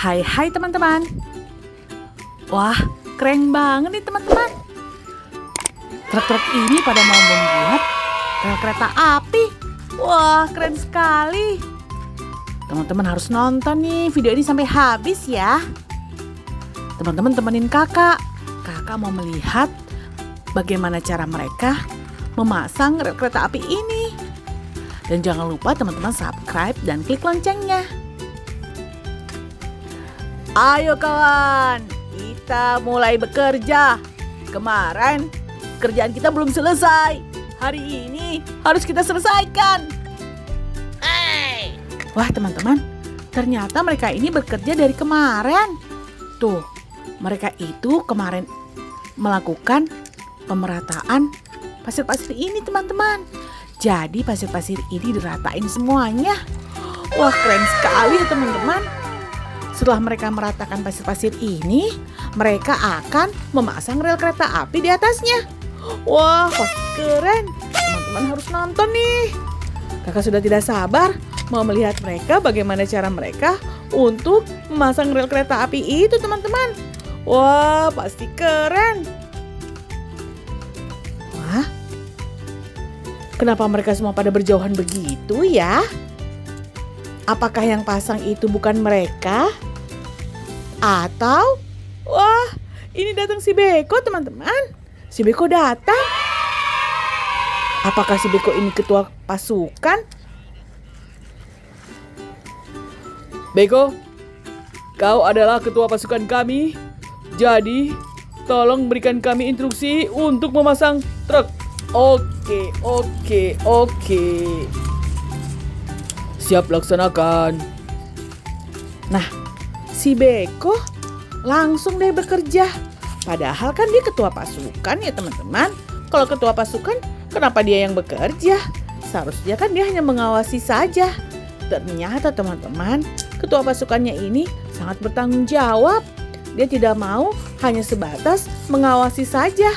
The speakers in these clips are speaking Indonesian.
Hai teman-teman. Wah, keren banget nih teman-teman. Truk-truk ini pada mau membuat rel kereta api. Wah, keren sekali. Teman-teman harus nonton nih video ini sampai habis ya. Teman-teman temenin kakak. Kakak mau melihat bagaimana cara mereka memasang rel kereta api ini. Dan jangan lupa teman-teman subscribe dan klik loncengnya. Ayo kawan, kita mulai bekerja. Kemarin kerjaan kita belum selesai. Hari ini harus kita selesaikan. Hey! Wah teman-teman, ternyata mereka ini bekerja dari kemarin. Tuh, mereka itu kemarin melakukan pemerataan pasir-pasir ini teman-teman. Jadi pasir-pasir ini diratain semuanya. Wah keren sekali ya teman-teman. Setelah mereka meratakan pasir-pasir ini, mereka akan memasang rel kereta api di atasnya. Wah, pasti keren. Teman-teman harus nonton nih. Kakak sudah tidak sabar mau melihat mereka bagaimana cara mereka untuk memasang rel kereta api itu, teman-teman. Wah, pasti keren. Wah, kenapa mereka semua pada berjauhan begitu ya? Apakah yang pasang itu bukan mereka? Atau, wah, ini datang si Beko teman-teman. Si Beko datang. Apakah si Beko ini ketua pasukan? Beko, kau adalah ketua pasukan kami. Jadi, tolong berikan kami instruksi untuk memasang truk. Oke. Siap laksanakan. Nah, si Beko langsung deh bekerja. Padahal kan dia ketua pasukan ya teman-teman. Kalau ketua pasukan, kenapa dia yang bekerja? Seharusnya kan dia hanya mengawasi saja. Ternyata teman-teman, ketua pasukannya ini sangat bertanggung jawab. Dia tidak mau hanya sebatas mengawasi saja,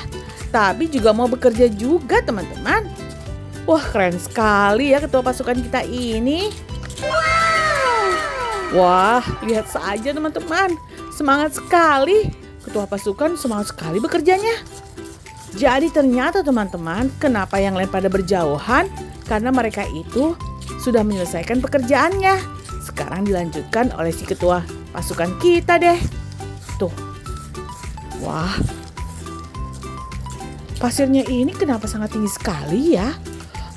tapi juga mau bekerja juga teman-teman. Wah keren sekali ya ketua pasukan kita ini. Wah, lihat saja teman-teman. Semangat sekali. Ketua pasukan semangat sekali bekerjanya. Jadi ternyata teman-teman, kenapa yang lain pada berjauhan? Karena mereka itu sudah menyelesaikan pekerjaannya. Sekarang dilanjutkan oleh si ketua pasukan kita deh. Tuh. Wah. Pasirnya ini kenapa sangat tinggi sekali ya?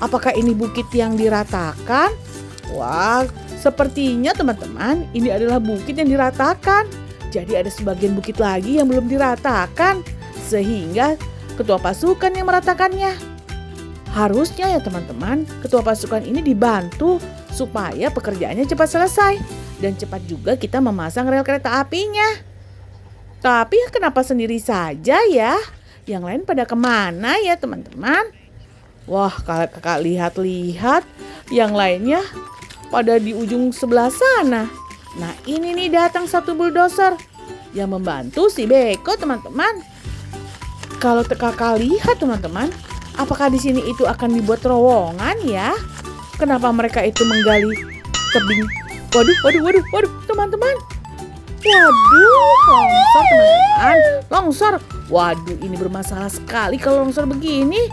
Apakah ini bukit yang diratakan? Wah, sepertinya teman-teman, ini adalah bukit yang diratakan. Jadi ada sebagian bukit lagi yang belum diratakan, sehingga ketua pasukan yang meratakannya. Harusnya ya teman-teman, ketua pasukan ini dibantu supaya pekerjaannya cepat selesai. Dan cepat juga kita memasang rel kereta apinya. Tapi kenapa sendiri saja ya? Yang lain pada kemana ya teman-teman? Wah, kalau kakak lihat-lihat, yang lainnya pada di ujung sebelah sana. Nah ini nih datang satu bulldozer yang membantu si Beko teman-teman. Kalau kakak lihat teman-teman, apakah di sini itu akan dibuat terowongan ya? Kenapa mereka itu menggali tebing? Waduh teman-teman. Waduh, longsor teman-teman. Longsor. Waduh, ini bermasalah sekali kalau longsor begini.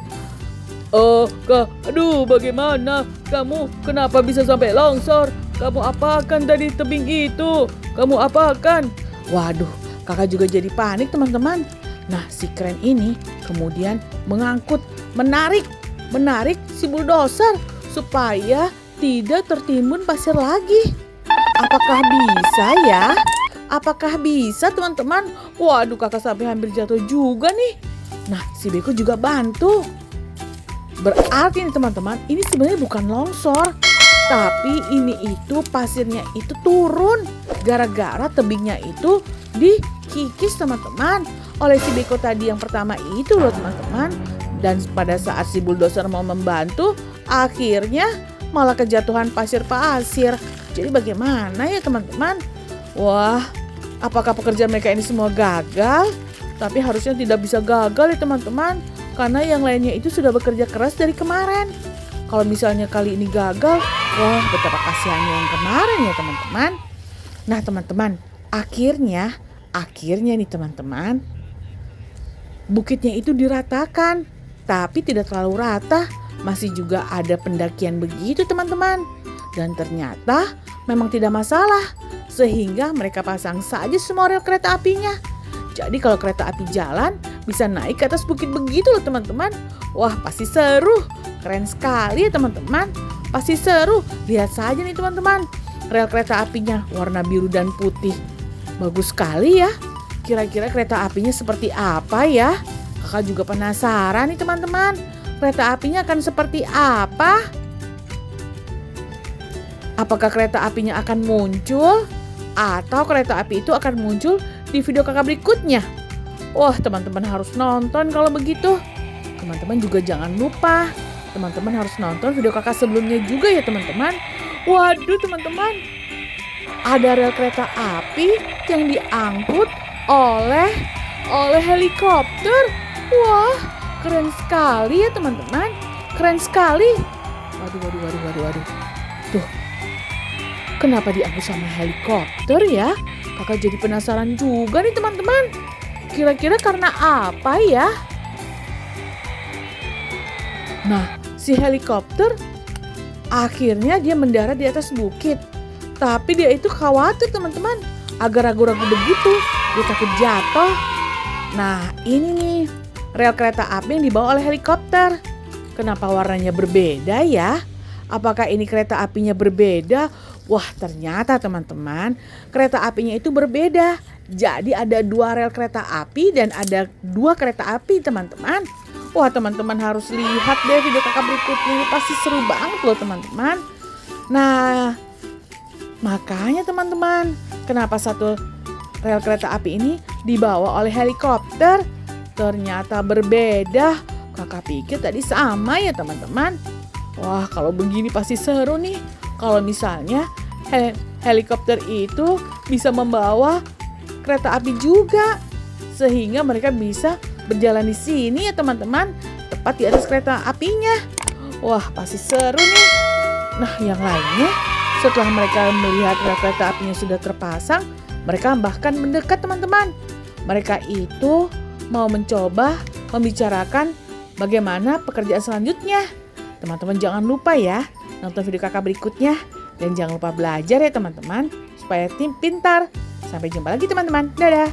Aduh, bagaimana? Kamu kenapa bisa sampai longsor? Kamu apakan tadi tebing itu? Kamu apakan? Waduh, kakak juga jadi panik teman-teman. Nah, si kren ini kemudian menarik si bulldozer supaya tidak tertimbun pasir lagi. Apakah bisa ya? Apakah bisa teman-teman? Waduh, kakak sampai hampir jatuh juga nih. Nah, si Beko juga bantu. Berarti nih teman-teman, ini sebenarnya bukan longsor, tapi ini itu pasirnya itu turun gara-gara tebingnya itu dikikis teman-teman oleh si Beko tadi yang pertama itu loh teman-teman. Dan pada saat si bulldozer mau membantu, akhirnya malah kejatuhan pasir-pasir. Jadi bagaimana ya teman-teman? Wah, apakah pekerjaan mereka ini semua gagal? Tapi harusnya tidak bisa gagal ya teman-teman. Karena yang lainnya itu sudah bekerja keras dari kemarin. Kalau misalnya kali ini gagal, wah betapa kasihannya yang kemarin ya teman-teman. Nah teman-teman, Akhirnya nih teman-teman, bukitnya itu diratakan, tapi tidak terlalu rata. Masih juga ada pendakian begitu teman-teman. Dan ternyata memang tidak masalah, sehingga mereka pasang saja semua rel kereta apinya. Jadi kalau kereta api jalan, bisa naik ke atas bukit begitu loh teman-teman. Wah, pasti seru. Keren sekali ya teman-teman. Pasti seru. Lihat saja nih teman-teman, rel kereta apinya warna biru dan putih. Bagus sekali ya. Kira-kira kereta apinya seperti apa ya? Kakak juga penasaran nih teman-teman. Kereta apinya akan seperti apa? Apakah kereta apinya akan muncul? Atau kereta api itu akan muncul di video kakak berikutnya? Wah, teman-teman harus nonton kalau begitu. Teman-teman juga jangan lupa, teman-teman harus nonton video kakak sebelumnya juga ya teman-teman. Waduh teman-teman, ada rel kereta api yang diangkut oleh helikopter. Wah, keren sekali ya teman-teman. Keren sekali. Waduh. Tuh, kenapa diangkut sama helikopter ya? Kakak jadi penasaran juga nih teman-teman. Kira-kira karena apa ya? Nah, si helikopter akhirnya dia mendarat di atas bukit. Tapi dia itu khawatir teman-teman. Agak ragu-ragu begitu. Dia takut jatuh. Nah, ini nih rel kereta api yang dibawa oleh helikopter. Kenapa warnanya berbeda ya? Apakah ini kereta apinya berbeda? Wah, ternyata teman-teman, kereta apinya itu berbeda. Jadi ada 2 rel kereta api dan ada 2 kereta api teman-teman. Wah, teman-teman harus lihat deh video kakak berikutnya. Ini pasti seru banget loh teman-teman. Nah, makanya teman-teman, kenapa satu rel kereta api ini dibawa oleh helikopter? Ternyata berbeda. Kakak pikir tadi sama ya teman-teman. Wah, kalau begini pasti seru nih. Kalau misalnya helikopter itu bisa membawa kereta api juga, sehingga mereka bisa berjalan di sini ya teman-teman, tepat di atas kereta apinya. Wah, pasti seru nih. Nah, yang lainnya, setelah mereka melihat rel kereta apinya sudah terpasang, mereka bahkan mendekat teman-teman. Mereka itu mau mencoba membicarakan bagaimana pekerjaan selanjutnya. Teman-teman jangan lupa ya, nonton video kakak berikutnya. Dan jangan lupa belajar ya teman-teman, supaya tim pintar. Sampai jumpa lagi teman-teman. Dadah!